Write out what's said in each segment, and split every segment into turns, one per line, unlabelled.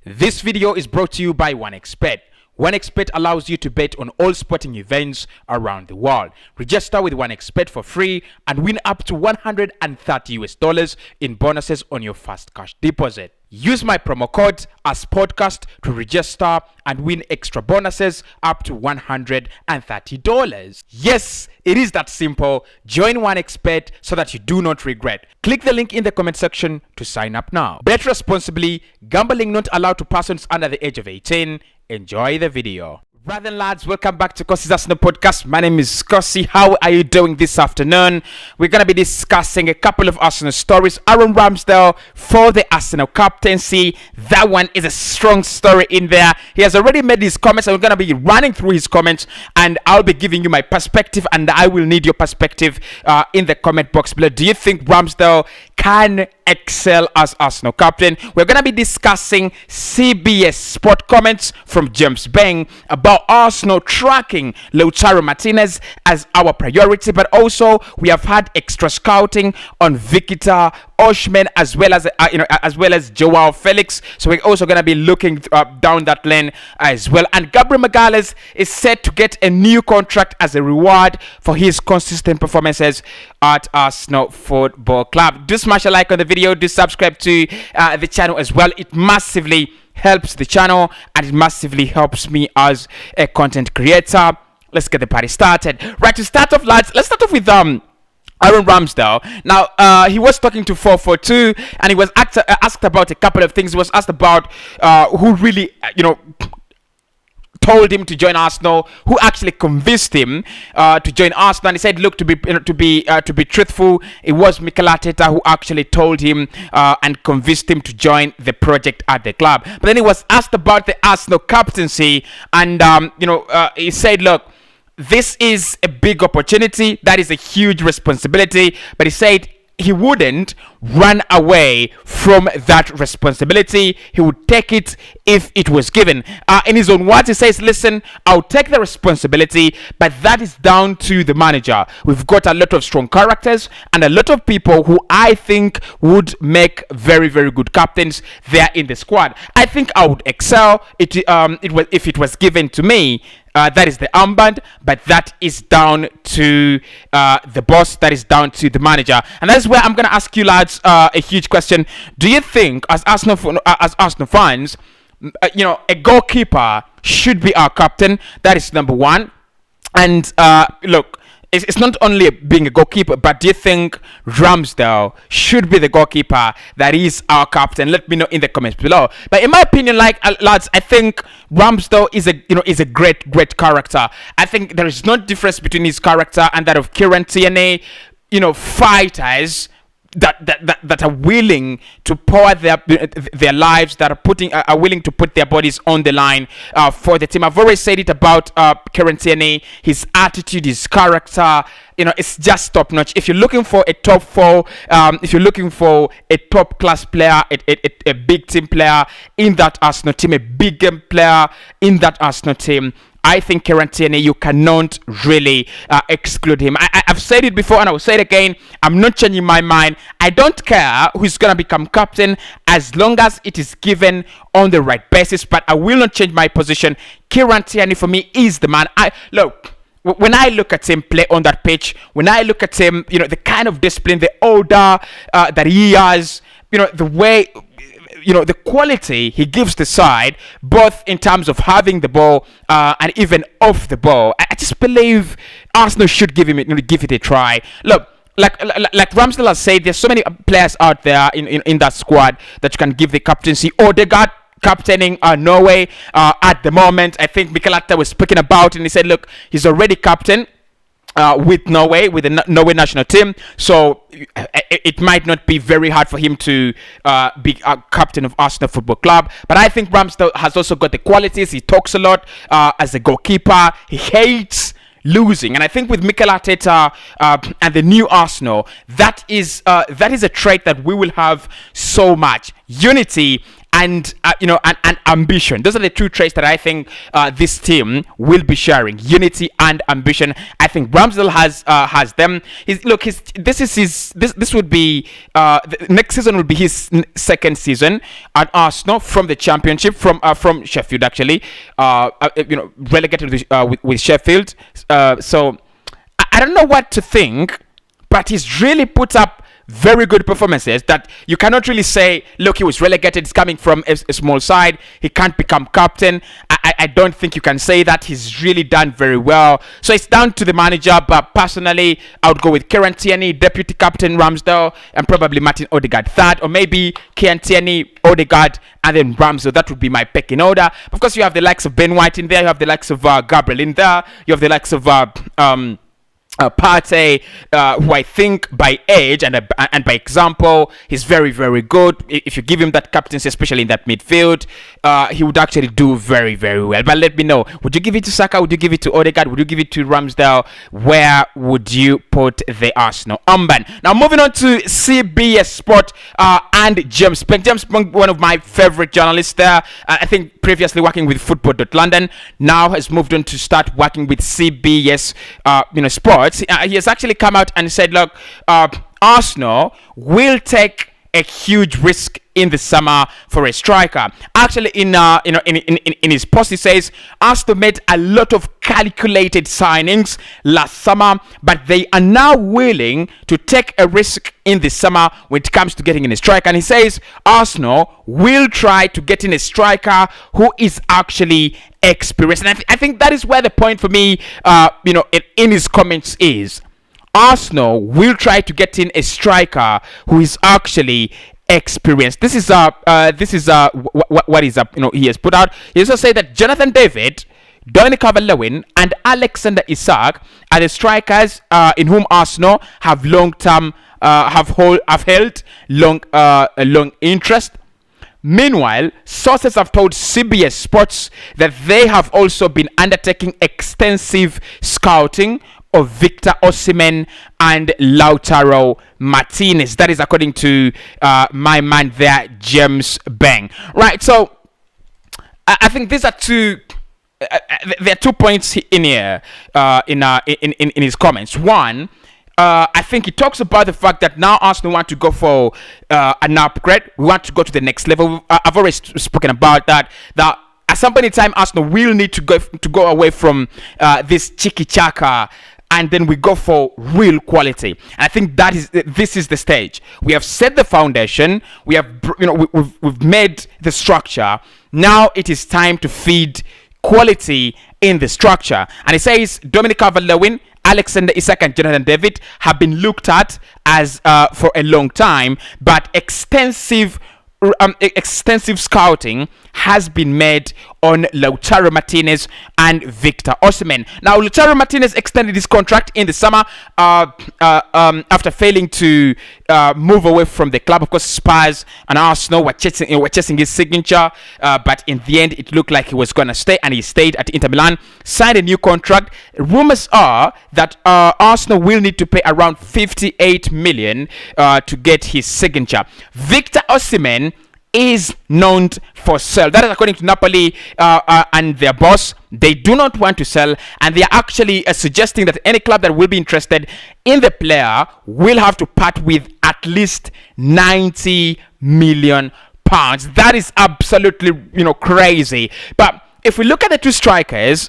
This video is brought to you by OneXBet. OneXBet allows you to bet on all sporting events around the world. Register with OneXBet for free and win up to $130 in bonuses on your first cash deposit. Use my promo code as podcast to register and win extra bonuses up to $130. Yes, it is that simple. Join OneXBet so that you do not regret. Click the link in the comment section to sign up now. Bet responsibly. Gambling not allowed to persons under the age of 18. Enjoy the video. Brother and lads, welcome back to Cossy's Arsenal podcast. My name is Cossy. How are you doing this afternoon? We're going to be discussing a couple of Arsenal stories. Aaron Ramsdale for the Arsenal captaincy. That one is a strong story in there. He has already made his comments, and we're going to be running through his comments, and I'll be giving you my perspective, and I will need your perspective in the comment box below. Do you think Ramsdale can excel as Arsenal captain? We're going to be discussing CBS Sport comments from James Beng about Arsenal tracking Lautaro Martinez as our priority, but also we have had extra scouting on Victor Osimhen as well as Joao Felix. So we're also going to be looking down that lane as well. And Gabriel Magalhaes is set to get a new contract as a reward for his consistent performances at Arsenal Football Club. Do smash a like on the video. Do subscribe to the channel as well. It massively helps the channel and it massively helps me as a content creator. Let's get the party started. Right, to start off, lads, let's start off with Aaron Ramsdale. Now, he was talking to 442 and he was asked about a couple of things. He was asked about who really, told him to join Arsenal, who actually convinced him to join Arsenal. And he said, look, to be truthful, it was Mikel Arteta who actually told him and convinced him to join the project at the club. But then he was asked about the Arsenal captaincy, and he said, look, this is a big opportunity, that is a huge responsibility, but he said he wouldn't run away from that responsibility. He would take it if it was given. In his own words, he says, listen, I'll take the responsibility, but that is down to the manager. We've got a lot of strong characters and a lot of people who I think would make very, very good captains there in the squad. I think I would excel if it was given to me. That is the armband, but that is down to the boss, that is down to the manager. And that's where I'm going to ask you lads a huge question. Do you think, as Arsenal fans, a goalkeeper should be our captain? That is number one. And look, it's not only being a goalkeeper, but do you think Ramsdale should be the goalkeeper that is our captain? Let me know in the comments below. But in my opinion, lads, I think Ramsdale is a great character. I think there is no difference between his character and that of Kieran Tierney. Fighters that are willing to pour their lives, that are willing to put their bodies on the line for the team. I've always said it about Kieran Tierney. His attitude, his character, it's just top notch. If you're looking for a top four, if you're looking for a top class player, a big team player in that Arsenal team, a big game player in that Arsenal team, I think Kieran Tierney, you cannot really exclude him. I've said it before and I will say it again. I'm not changing my mind. I don't care who's going to become captain as long as it is given on the right basis. But I will not change my position. Kieran Tierney for me is the man. When I look at him play on that pitch, when I look at him, the kind of discipline, the order that he has, the way, the quality he gives the side, both in terms of having the ball and even off the ball. I just believe Arsenal should give it a try. Look, like Ramsdale has said, there's so many players out there in that squad that you can give the captaincy. Odegaard captaining Norway at the moment. I think Mikel Arteta was speaking about it, and he said, look, he's already captain with Norway, with the Norway national team, so it might not be very hard for him to be a captain of Arsenal Football Club. But I think Ramsdale has also got the qualities. He talks a lot as a goalkeeper. He hates losing, and I think with Mikel Arteta and the new Arsenal, that is a trait that we will have so much: unity and ambition. Those are the two traits that I think this team will be sharing: unity and ambition. I think Ramsdale has them. This would be next season will be his second season at Arsenal from the Championship, from Sheffield actually. Relegated with Sheffield. So I don't know what to think, but he's really put up very good performances that you cannot really say, look, he was relegated, he's coming from a small side, he can't become captain. I don't think you can say that. He's really done very well. So it's down to the manager, but personally, I would go with Kieran Tierney, deputy captain Ramsdale, and probably Martin Odegaard third, or maybe Kieran Tierney, Odegaard, and then Ramsdale. That would be my pecking order. Of course, you have the likes of Ben White in there, you have the likes of Gabriel in there, you have the likes of Partey, who I think by age and by example, he's very, very good. If you give him that captaincy, especially in that midfield, he would actually do very, very well. But let me know, would you give it to Saka? Would you give it to Odegaard? Would you give it to Ramsdale? Where would you put the Arsenal armband? Now moving on to CBS Sport and James Peng. James Peng, one of my favorite journalists there. I think previously working with Football.London, now has moved on to start working with CBS Sport. He has actually come out and said, look, Arsenal will take a huge risk in the summer for a striker. Actually, in his post, he says Arsenal made a lot of calculated signings last summer, but they are now willing to take a risk in the summer when it comes to getting in a striker. And he says Arsenal will try to get in a striker who is actually experienced. And I think that is where the point for me, in his comments is Arsenal will try to get in a striker who is actually experienced. This is what is up. He has put out. He also said that Jonathan David, Dominic Calvert-Lewin, and Alexander Isak are the strikers in whom Arsenal have held long interest. Meanwhile, sources have told CBS Sports that they have also been undertaking extensive scouting of Victor Osimhen and Lautaro Martinez. That is according to my man there, James Bang. Right, so I think these are two. There are 2 points in here in his comments. One, I think he talks about the fact that now Arsenal want to go for an upgrade. We want to go to the next level. I've already spoken about that. That at some point in time, Arsenal will need to go away from this cheeky chaka, and then we go for real quality. And I think this is the stage. We have set the foundation. We have we've made the structure. Now it is time to feed quality in the structure. And it says Dominic Calvert-Lewin, Alexander Isak, and Jonathan David have been looked at as for a long time, but extensive scouting has been made on Lautaro Martinez and Victor Osimhen. Now, Lautaro Martinez extended his contract in the summer after failing to move away from the club. Of course, Spurs and Arsenal were chasing his signature, but in the end, it looked like he was going to stay, and he stayed at Inter Milan, signed a new contract. Rumors are that Arsenal will need to pay around 58 million to get his signature. Victor Osimhen is known for sell. That is according to Napoli and their boss. They do not want to sell, and they are actually suggesting that any club that will be interested in the player will have to part with at least 90 million pounds. That is absolutely crazy. But if we look at the two strikers,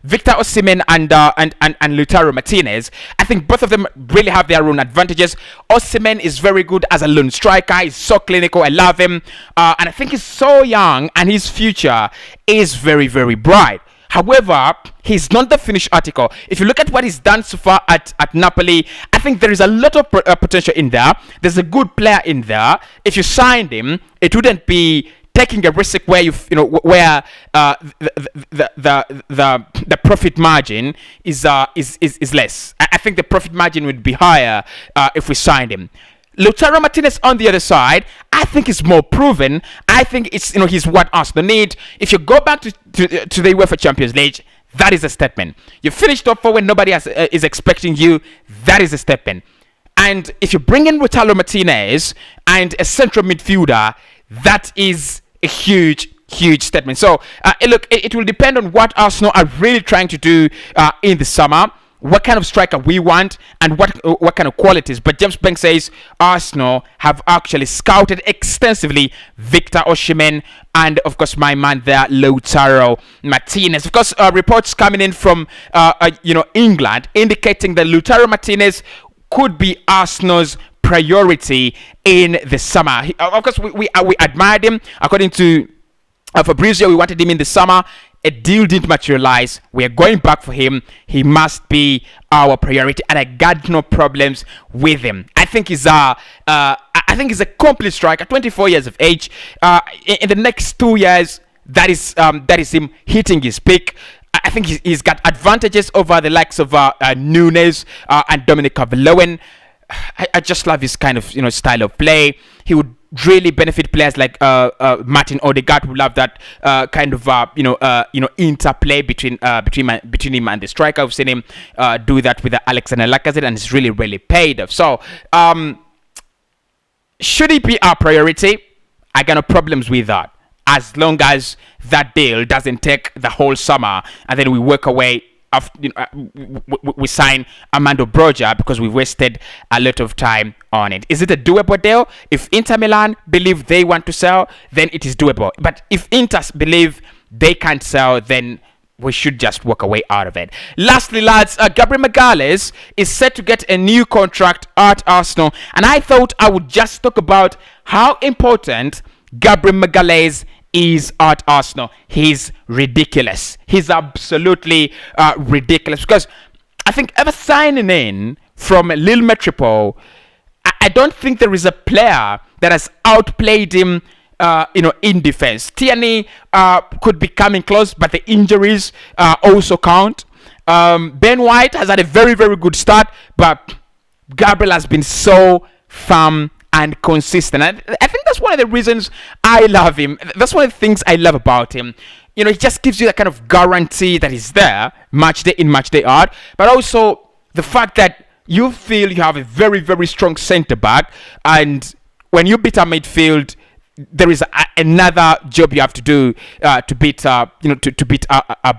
Victor Osimhen and Lautaro Martinez, I think both of them really have their own advantages. Osimhen is very good as a lone striker. He's so clinical. I love him. And I think he's so young, and his future is very, very bright. However, he's not the finished article. If you look at what he's done so far at Napoli, I think there is a lot of potential in there. There's a good player in there. If you signed him, it wouldn't be taking a risk where the profit margin is less. I think the profit margin would be higher if we signed him. Lautaro Martinez on the other side, I think is more proven. I think it's he's what Arsenal need. If you go back to the UEFA Champions League, that is a statement. You finished top four when nobody is expecting you. That is a statement. And if you bring in Lautaro Martinez and a central midfielder, that is a huge statement. So look, it will depend on what Arsenal are really trying to do in the summer. what kind of striker we want and what kind of qualities. But James Banks says Arsenal have actually scouted extensively Victor Osimhen and, of course, my man there, Lautaro Martinez. Of course, reports coming in from England indicating that Lautaro Martinez could be Arsenal's priority in the summer. Of course, we admired him. According to Fabrizio, we wanted him in the summer. A deal didn't materialize. We are going back for him. He must be our priority, and I got no problems with him. I think he's a complete striker, 24 years of age. In the next 2 years, that is him hitting his peak. I think he's got advantages over the likes of Nunes and Dominic Calvert-Lewin. I just love his kind of style of play. He would really benefit players like Martin Odegaard, who love that kind of interplay between him and the striker. I've seen him do that with Alexander Lacazette, and it's really paid off. So should he be our priority? I got no problems with that, as long as that deal doesn't take the whole summer and then we work away. We sign Armando Broja because we wasted a lot of time on it. Is it a doable deal? If Inter Milan believe they want to sell, then it is doable. But if Inter believe they can't sell, then we should just walk away out of it. Lastly, lads, Gabriel Magalhaes is set to get a new contract at Arsenal, and I thought I would just talk about how important Gabriel Magalhaes is at Arsenal. He's ridiculous. He's absolutely ridiculous, because I think ever signing in from Lille Metropole, I don't think there is a player that has outplayed him in defense. Tierney could be coming close, but the injuries also count. Ben White has had a very good start, but Gabriel has been so firm and consistent. I think that's one of the reasons I love him. That's one of the things I love about him. He just gives you that kind of guarantee that he's there match day in, match day out, but also the fact that you feel you have a very strong centre back, and when you beat a midfield, there is another job you have to do to beat a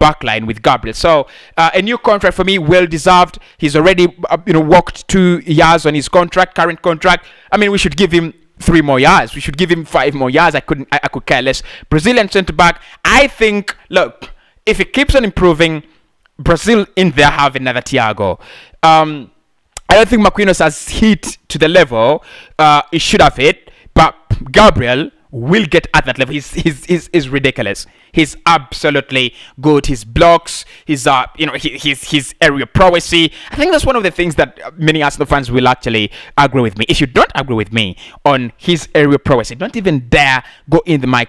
backline with Gabriel. So a new contract for me, well deserved. He's already worked 2 years on his current contract. I mean, we should give him 3 more years. We should give him 5 more years. I could care less. Brazilian centre back. I think, look, if he keeps on improving, Brazil in there have another Thiago. I don't think Marquinhos has hit to the level he should have hit. But Gabriel will get at that level. He's ridiculous. He's absolutely good. His blocks, his area prowess. I think that's one of the things that many Arsenal fans will actually agree with me. If you don't agree with me on his area prowess, don't even dare go in my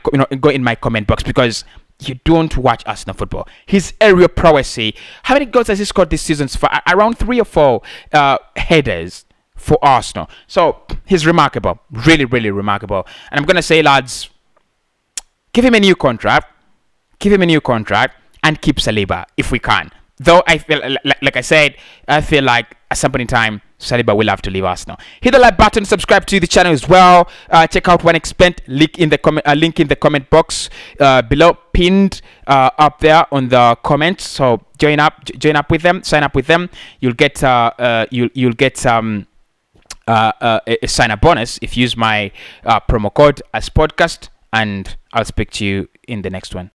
comment box, because you don't watch Arsenal football. His area prowess. How many goals has he scored this season? For around 3 or 4 headers for Arsenal. So he's remarkable, really remarkable. And I'm gonna say, lads, give him a new contract, and keep Saliba if we can. Though I feel like I said, I feel like at some point in time Saliba will have to leave Arsenal. Hit the like button, subscribe to the channel as well. Check out One Expent, link in the comment box below, pinned up there on the comments. So join up with them, sign up with them. You'll get a sign-up bonus if you use my promo code as podcast, and I'll speak to you in the next one.